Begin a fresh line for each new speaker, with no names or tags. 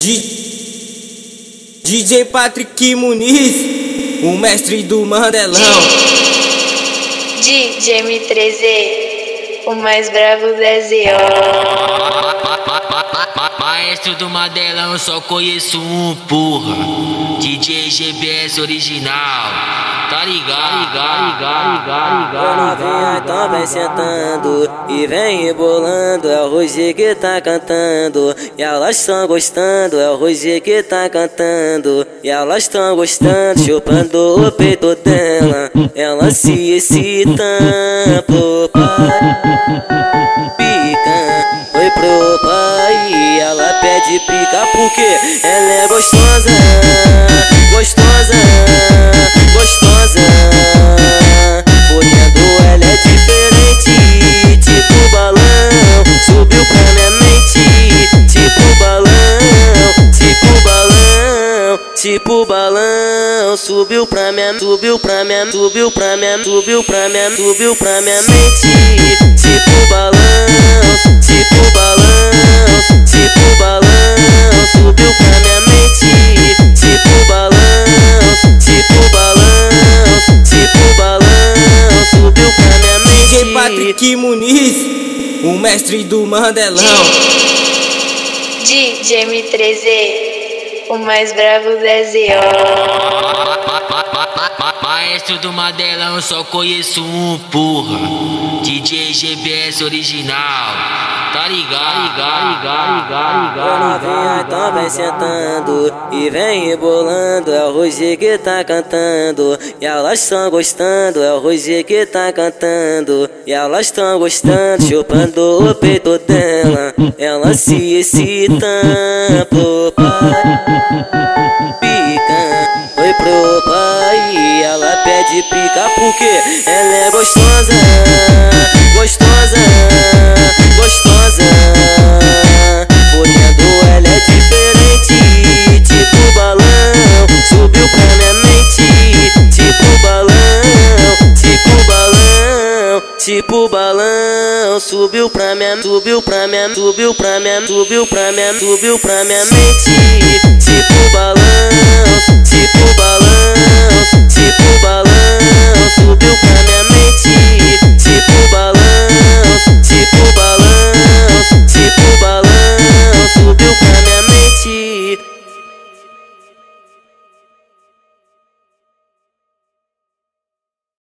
DJ Patrick Muniz, o mestre do Mandelão.
DJ M3E, o mais bravo da ZO.
Maestro do Mandelão, só conheço um, porra. DJ GBS original. Tá ligado?
Novinha, então vem sentando e vem rebolando. É o Roger que tá cantando e elas estão gostando. É o Roger que tá cantando e elas estão gostando. Chupando o peito dela, ela se excita pro pai. Pica, foi pro pai e ela pede pica porque ela é gostosa, gostosa, gostosa. Olhando ela é diferente, tipo balão, subiu pra minha mente, tipo balão, tipo balão, tipo balão, subiu pra minha mente, tipo balão, tipo balão, tipo balão, subiu pra minha mente, tipo balão, tipo balão, tipo balão, subiu pra minha mente.
DJ Patrick Muniz, o mestre do Mandelão.
DJ M3E, o mais bravo da ZO.
Maestro do Mandelão, só conheço um, porra. DJ GBS original. Tá ligado?
Novinha, então vem sentando e vem rebolando. É o Roger que tá cantando e elas estão gostando. É o Roger que tá cantando e elas estão gostando. Chupando o peito dela, ela se excita pro pai. Pica, foi pro pai e ela pede pica porque ela é gostosa, gostosa, gostosa. Olhando ela é diferente, tipo balão, subiu pra minha mente, tipo balão, tipo balão, tipo balão, subiu pra minha mente, tipo balão, tipo balão, tipo balão, subiu pra minha mente.